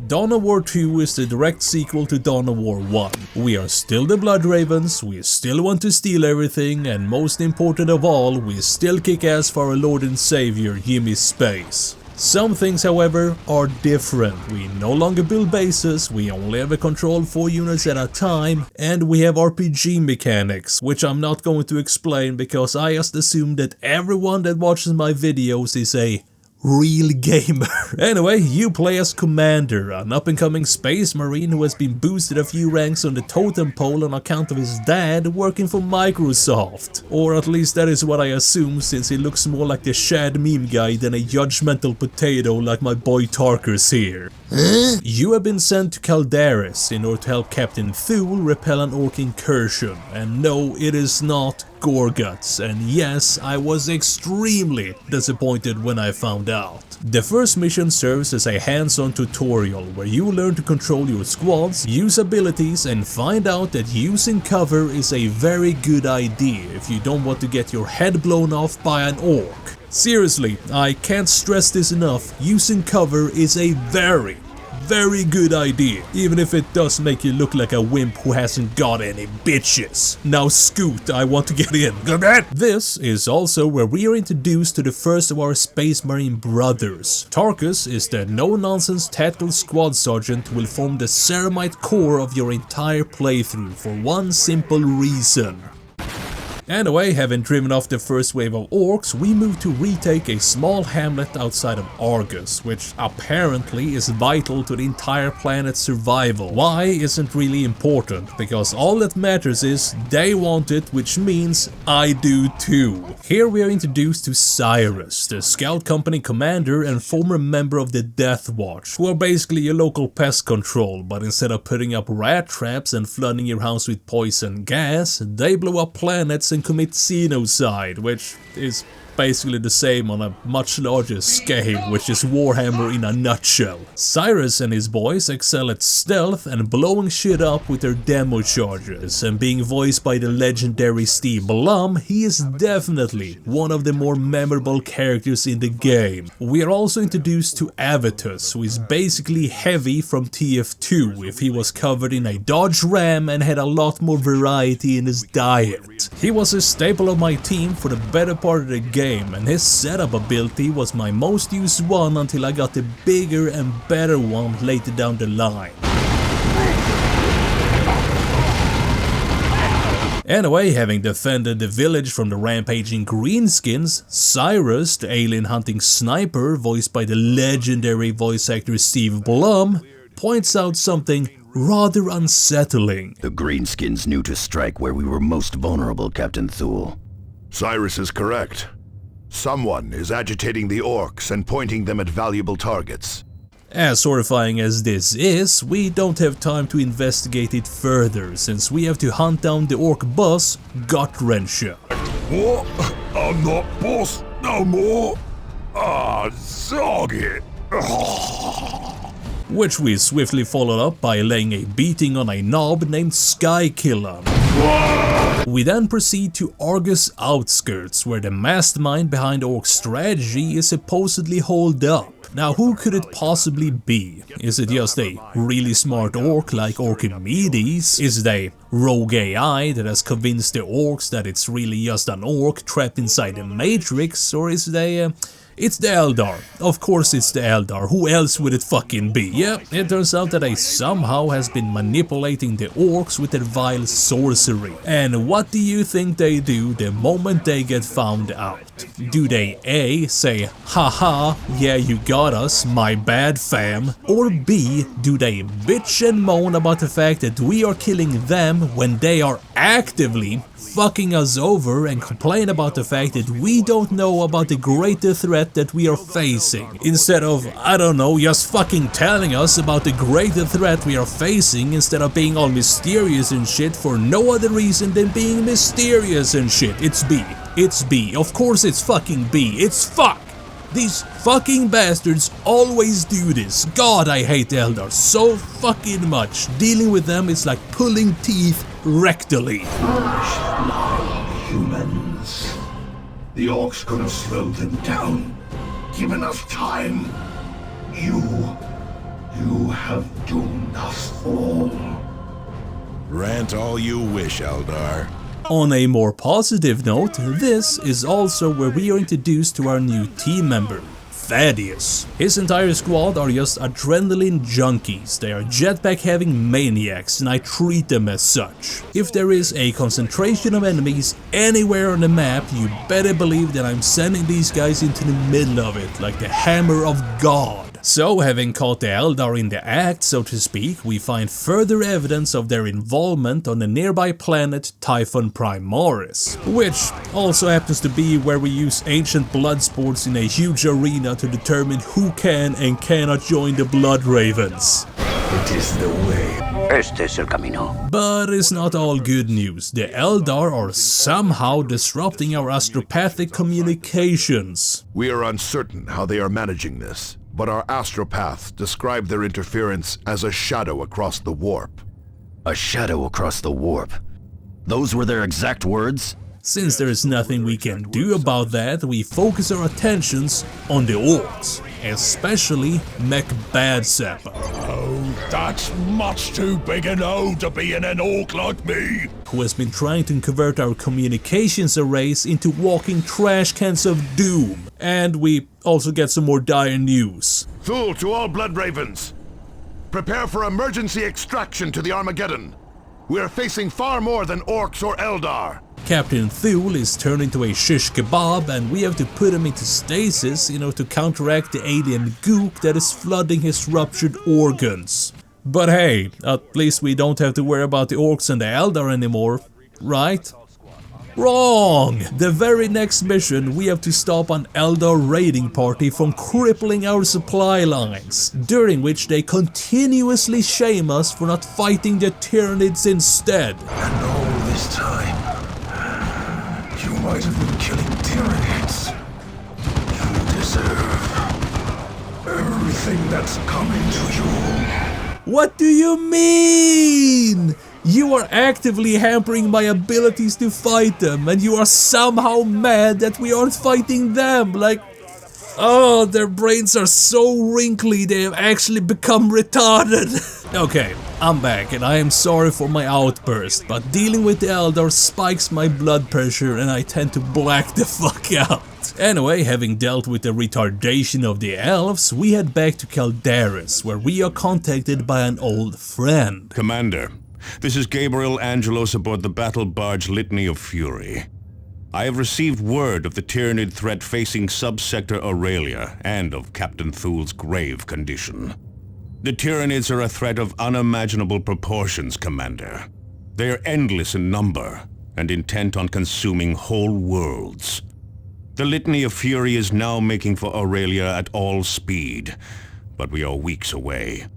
Dawn of War 2 is the direct sequel to Dawn of War 1. We are still the Blood Ravens, we still want to steal everything, and most important of all, we still kick ass for our Lord and Savior, Jimmy Space. Some things, however, are different. We no longer build bases, we only ever control 4 units at a time, and we have RPG mechanics, which I'm not going to explain because I just assume that everyone that watches my videos is a real gamer. Anyway, you play as Commander, an up-and-coming space marine who has been boosted a few ranks on the totem pole on account of his dad working for Microsoft. Or at least that is what I assume, since he looks more like the Shad meme guy than a judgmental potato like my boy Tarkus here. You have been sent to Caldaris in order to help Captain Thule repel an orc incursion, and no, it is not Gorguts, and yes, I was extremely disappointed when I found out. The first mission serves as a hands-on tutorial where you learn to control your squads, use abilities, and find out that using cover is a very good idea if you don't want to get your head blown off by an orc. Seriously, I can't stress this enough, using cover is a very good idea, even if it does make you look like a wimp who hasn't got any bitches. Now scoot, I want to get in. This is also where we are introduced to the first of our Space Marine brothers. Tarkus is the no-nonsense tactical squad sergeant who will form the ceramite core of your entire playthrough for one simple reason. Anyway, having driven off the first wave of orcs, we move to retake a small hamlet outside of Argus, which apparently is vital to the entire planet's survival. Why isn't really important, because all that matters is they want it, which means I do too. Here we are introduced to Cyrus, the scout company commander and former member of the Death Watch, who are basically your local pest control, but instead of putting up rat traps and flooding your house with poison gas, they blow up planets and commit xenocide, which is basically the same on a much larger scale, which is Warhammer in a nutshell. Cyrus and his boys excel at stealth and blowing shit up with their demo charges, and being voiced by the legendary Steve Blum, he is definitely one of the more memorable characters in the game. We are also introduced to Avitus, who is basically Heavy from TF2 if he was covered in a Dodge Ram and had a lot more variety in his diet. He was a staple of my team for the better part of the game, and his setup ability was my most used one until I got the bigger and better one later down the line. Anyway, having defended the village from the rampaging greenskins, Cyrus, the alien hunting sniper voiced by the legendary voice actor Steve Blum, points out something rather unsettling. The greenskins knew to strike where we were most vulnerable, Captain Thule. Cyrus is correct. Someone is agitating the orcs and pointing them at valuable targets. As horrifying as this is, we don't have time to investigate it further, since we have to hunt down the orc boss, Gutwrencher. What? I'm not boss no more? Zog it! Which we swiftly followed up by laying a beating on a knob named Skykiller. We then proceed to Argus outskirts, where the mastermind behind Orc's strategy is supposedly holed up. Now, who could it possibly be? Is it just a really smart orc like Archimedes? Is it a rogue AI that has convinced the orcs that it's really just an orc trapped inside the Matrix? Or is it it's the Eldar. Of course it's the Eldar, who else would it fucking be? Yeah, it turns out that they somehow has been manipulating the orcs with their vile sorcery. And what do you think they do the moment they get found out? Do they A, say, haha, yeah you got us, my bad fam? Or B, do they bitch and moan about the fact that we are killing them when they are actively fucking us over and complain about the fact that we don't know about the greater threat that we are facing, instead of, I don't know, just fucking telling us about the greater threat we are facing instead of being all mysterious and shit for no other reason than being mysterious and shit. It's B. It's B. Of course it's fucking B. It's fuck. These fucking bastards always do this. God, I hate Eldar so fucking much. Dealing with them is like pulling teeth rectally. Humans. The orcs could have slowed them down, given us time. You You have doomed us all. Rant all you wish, Eldar. On a more positive note, this is also where we are introduced to our new team member, Thaddeus. His entire squad are just adrenaline junkies. They are jetpack having maniacs and I treat them as such. If there is a concentration of enemies anywhere on the map, you better believe that I'm sending these guys into the middle of it like the hammer of God. So, having caught the Eldar in the act, so to speak, we find further evidence of their involvement on the nearby planet Typhon Primaris, which also happens to be where we use ancient blood sports in a huge arena to determine who can and cannot join the Blood Ravens. It is the way. Este es el camino. But it's not all good news. The Eldar are somehow disrupting our astropathic communications. We are uncertain how they are managing this, but our astropaths describe their interference as a shadow across the warp. A shadow across the warp. Those were their exact words? Since there is nothing we can do about that, we focus our attentions on the orcs, especially Mech Badsappa, Oh, that's much too big an O to be in an orc like me. who has been trying to convert our communications arrays into walking trash cans of doom. And we also get some more dire news. Thule to all Blood Ravens. Prepare for emergency extraction to the Armageddon. We are facing far more than orcs or Eldar. Captain Thule is turned into a shish kebab and we have to put him into stasis, to counteract the alien goop that is flooding his ruptured organs. But hey, at least we don't have to worry about the orcs and the Eldar anymore, right? Wrong! The very next mission we have to stop an Eldar raiding party from crippling our supply lines, during which they continuously shame us for not fighting the Tyranids instead. And all this time, you might have been killing Tyranids. You deserve everything that's coming to you. What do you mean? You are actively hampering my abilities to fight them, and you are somehow mad that we aren't fighting them, like... Oh, their brains are so wrinkly they have actually become retarded. Okay, I'm back and I am sorry for my outburst, but dealing with the Eldar spikes my blood pressure and I tend to black the fuck out. Anyway, having dealt with the retardation of the elves, we head back to Caldaris, where we are contacted by an old friend. Commander, this is Gabriel Angelos aboard the battle barge Litany of Fury. I have received word of the Tyranid threat facing Subsector Aurelia and of Captain Thule's grave condition. The Tyranids are a threat of unimaginable proportions, Commander. They are endless in number and intent on consuming whole worlds. The Litany of Fury is now making for Aurelia at all speed, but we are weeks away.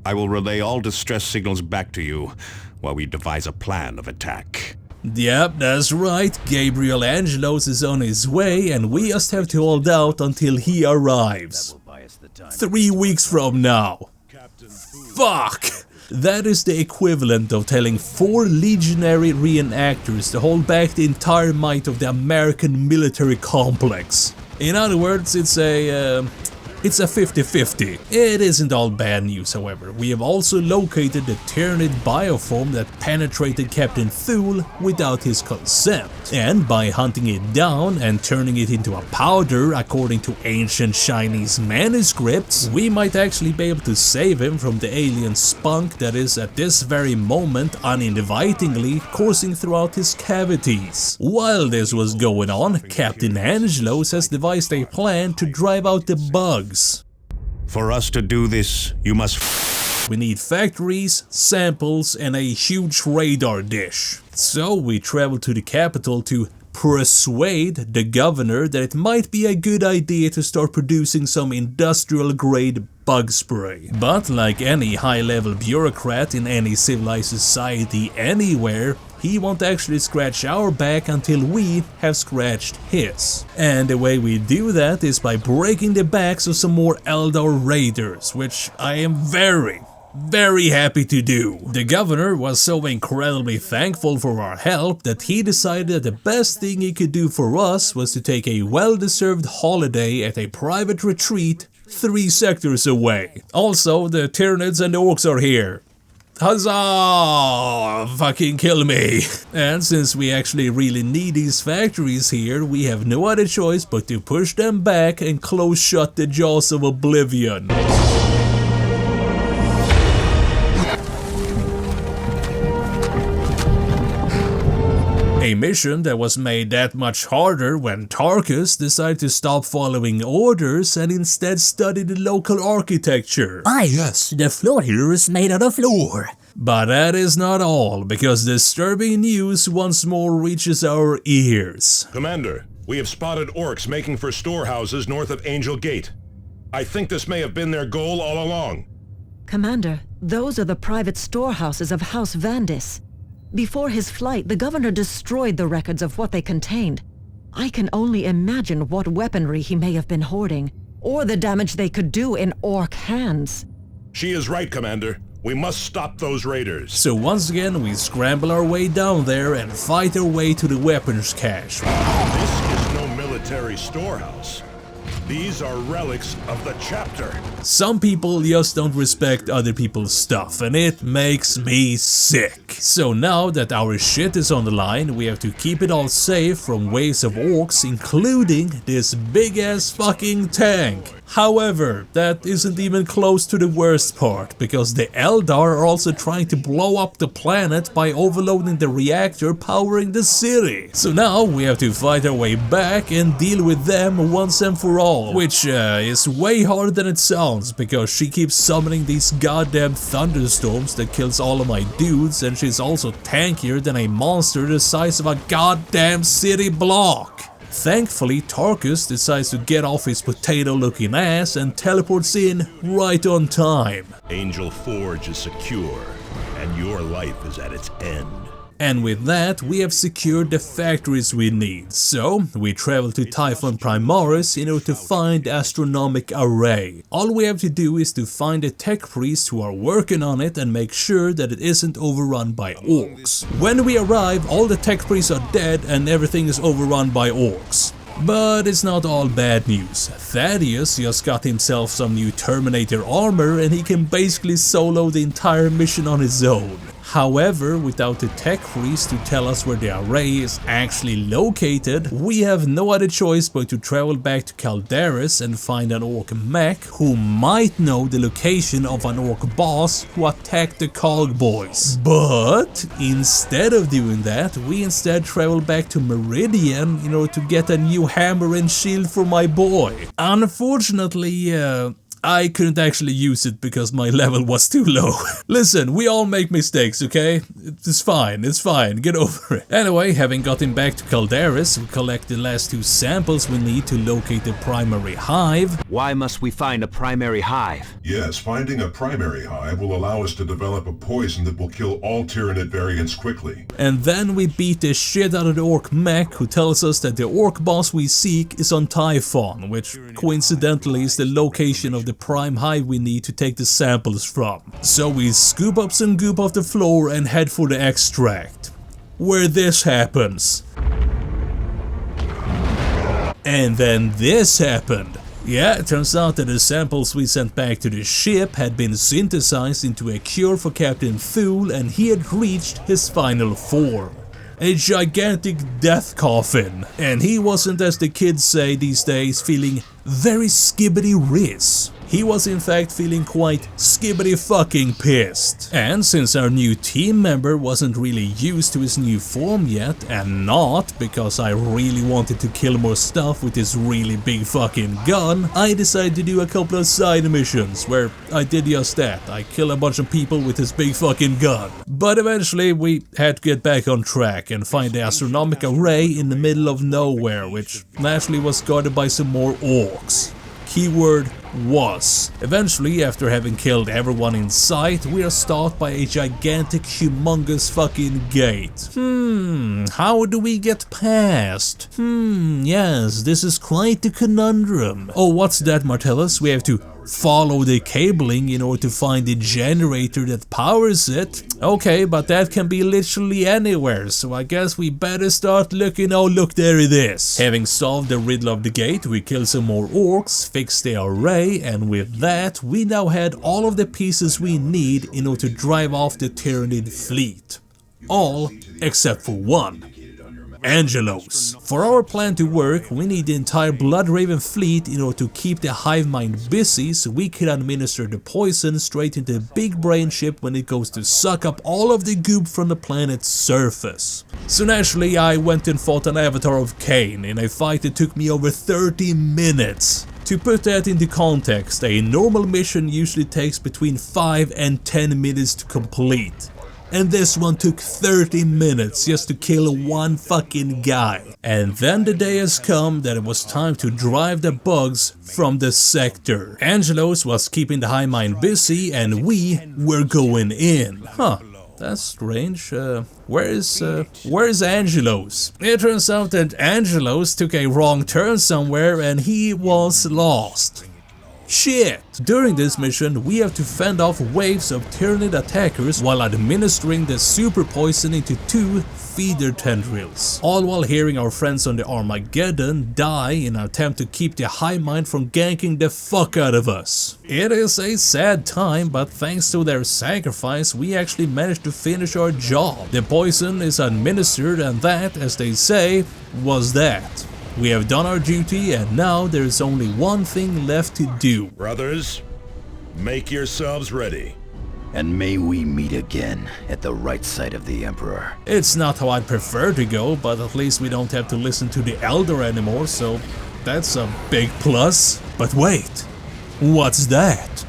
I will relay all distress signals back to you while we devise a plan of attack. Yep, that's right, Gabriel Angelos is on his way and we just have to hold out until he arrives. 3 weeks from now. Fuck! That is the equivalent of telling 4 legionary reenactors to hold back the entire might of the American military complex. In other words, it's a 50-50. It isn't all bad news, however. We have also located the Tyranid bioform that penetrated Captain Thule without his consent. And by hunting it down and turning it into a powder according to ancient Chinese manuscripts, we might actually be able to save him from the alien spunk that is at this very moment uninvitingly coursing throughout his cavities. While this was going on, Captain Angelos has devised a plan to drive out the bugs. For us to do this, you must We need factories, samples, and a huge radar dish. So we travel to the capital to persuade the governor that it might be a good idea to start producing some industrial-grade bug spray. But like any high-level bureaucrat in any civilized society anywhere, he won't actually scratch our back until we have scratched his. And the way we do that is by breaking the backs of some more Eldar raiders, which I am very happy to do. The governor was so incredibly thankful for our help that he decided that the best thing he could do for us was to take a well-deserved holiday at a private retreat 3 sectors away. Also, the Tyranids and the Orcs are here. Huzzah! Fucking kill me! And since we actually really need these factories here, we have no other choice but to push them back and close shut the jaws of oblivion. A mission that was made that much harder when Tarkus decided to stop following orders and instead study the local architecture. Ah yes, the floor here is made out of floor. But that is not all, because disturbing news once more reaches our ears. Commander, we have spotted orcs making for storehouses north of Angel Gate. I think this may have been their goal all along. Commander, those are the private storehouses of House Vandis. Before his flight, the governor destroyed the records of what they contained. I can only imagine what weaponry he may have been hoarding, or the damage they could do in orc hands. She is right, Commander. We must stop those raiders. So once again, we scramble our way down there and fight our way to the weapons cache. This is no military storehouse. These are relics of the chapter. Some people just don't respect other people's stuff, and it makes me sick. So now that our shit is on the line, we have to keep it all safe from waves of orcs, including this big ass fucking tank. However, that isn't even close to the worst part, because the Eldar are also trying to blow up the planet by overloading the reactor powering the city. So now we have to fight our way back and deal with them once and for all, which is way harder than it sounds, because she keeps summoning these goddamn thunderstorms that kills all of my dudes, and she's also tankier than a monster the size of a goddamn city block. Thankfully, Tarkus decides to get off his potato-looking ass and teleports in right on time. Angel Forge is secure, and your life is at its end. And with that, we have secured the factories we need, so we travel to Typhon Primaris in order to find the Astronomic Array. All we have to do is to find the tech priests who are working on it and make sure that it isn't overrun by orcs. When we arrive, all the tech priests are dead and everything is overrun by orcs. But it's not all bad news. Thaddeus just got himself some new Terminator armor and he can basically solo the entire mission on his own. However, without the tech priest to tell us where the array is actually located, we have no other choice but to travel back to Calderis and find an orc mech who might know the location of an orc boss who attacked the Cog Boys. But instead of doing that, we instead travel back to Meridian in order to get a new hammer and shield for my boy. Unfortunately, I couldn't actually use it because my level was too low. Listen, we all make mistakes, okay? It's fine, get over it. Anyway, having gotten back to Calderis, we collect the last 2 samples we need to locate the primary hive. Why must we find a primary hive? Yes, finding a primary hive will allow us to develop a poison that will kill all Tyranid variants quickly. And then we beat the shit out of the orc mech, who tells us that the orc boss we seek is on Typhon, which coincidentally is the location of the prime hive we need to take the samples from. So we scoop up some goop off the floor and head for the extract, where this happens. And then this happened. Yeah, it turns out that the samples we sent back to the ship had been synthesized into a cure for Captain Thule, and he had reached his final form. A gigantic death coffin. And he wasn't, as the kids say these days, feeling very skibbity riz. He was in fact feeling quite skibbity fucking pissed. And since our new team member wasn't really used to his new form yet, and not because I really wanted to kill more stuff with his really big fucking gun, I decided to do a couple of side missions where I did just that. I killed a bunch of people with his big fucking gun. But eventually we had to get back on track and find the Astronomic Array in the middle of nowhere, which naturally was guarded by some more orcs. Keyword was. Eventually, after having killed everyone in sight, we are stopped by a gigantic, humongous fucking gate. How do we get past? Yes, this is quite the conundrum. Oh, what's that, Martellus? We have to follow the cabling in order to find the generator that powers it. Okay, but that can be literally anywhere, so I guess we better start looking. Oh look, there it is. Having solved the riddle of the gate, we kill some more orcs, fix the array, and with that we now had all of the pieces we need in order to drive off the Tyranid fleet. All except for one. Angelos. For our plan to work, we need the entire Bloodraven fleet in order to keep the hive mind busy so we can administer the poison straight into the big brain ship when it goes to suck up all of the goop from the planet's surface. So naturally I went and fought an avatar of Cain in a fight that took me over 30 minutes. To put that into context, a normal mission usually takes between 5 and 10 minutes to complete. And this one took 30 minutes just to kill one fucking guy. And then the day has come that it was time to drive the bugs from the sector. Angelos was keeping the hive mind busy and we were going in. Huh. That's strange. Where is Angelos? It turns out that Angelos took a wrong turn somewhere and he was lost. Shit! During this mission, we have to fend off waves of Tyranid attackers while administering the super poison into 2 feeder tendrils. All while hearing our friends on the Armageddon die in an attempt to keep the hive mind from ganking the fuck out of us. It is a sad time, but thanks to their sacrifice, we actually managed to finish our job. The poison is administered and that, as they say, was that. We have done our duty and now there is only one thing left to do. Brothers, make yourselves ready. And may we meet again at the right side of the Emperor. It's not how I'd prefer to go, but at least we don't have to listen to the Elder anymore, so that's a big plus. But wait, what's that?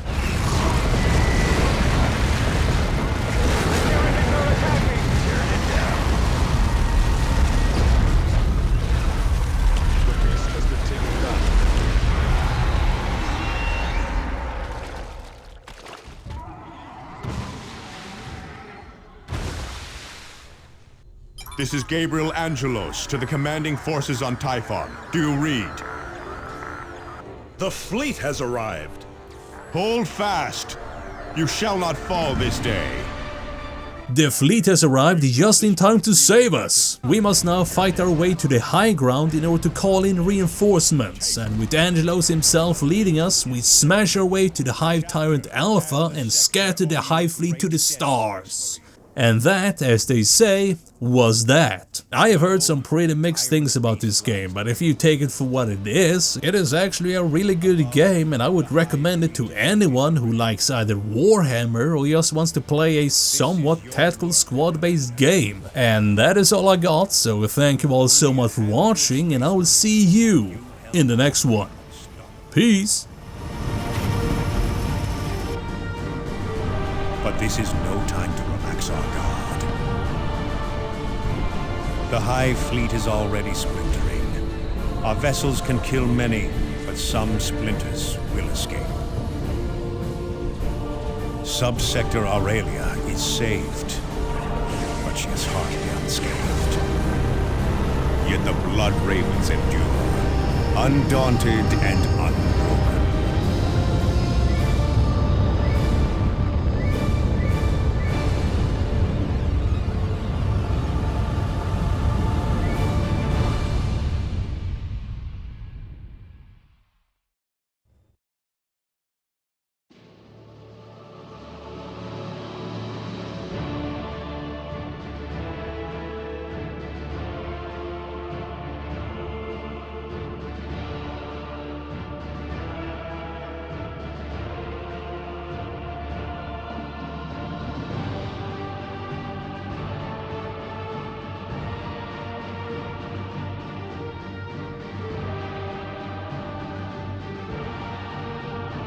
This is Gabriel Angelos to the commanding forces on Typhon. Do you read? The fleet has arrived. Hold fast. You shall not fall this day. The fleet has arrived just in time to save us. We must now fight our way to the high ground in order to call in reinforcements, and with Angelos himself leading us, we smash our way to the Hive Tyrant Alpha and scatter the Hive fleet to the stars. And that, as they say, was that. I have heard some pretty mixed things about this game, but if you take it for what it is actually a really good game and I would recommend it to anyone who likes either Warhammer or just wants to play a somewhat tactical squad-based game. And that is all I got, so thank you all so much for watching and I will see you in the next one. Peace! But this is no time to relax our guard. The Hive fleet is already splintering. Our vessels can kill many, but some splinters will escape. Subsector Aurelia is saved, but she is hardly unscathed. Yet the Blood Ravens endure, undaunted and unmoved.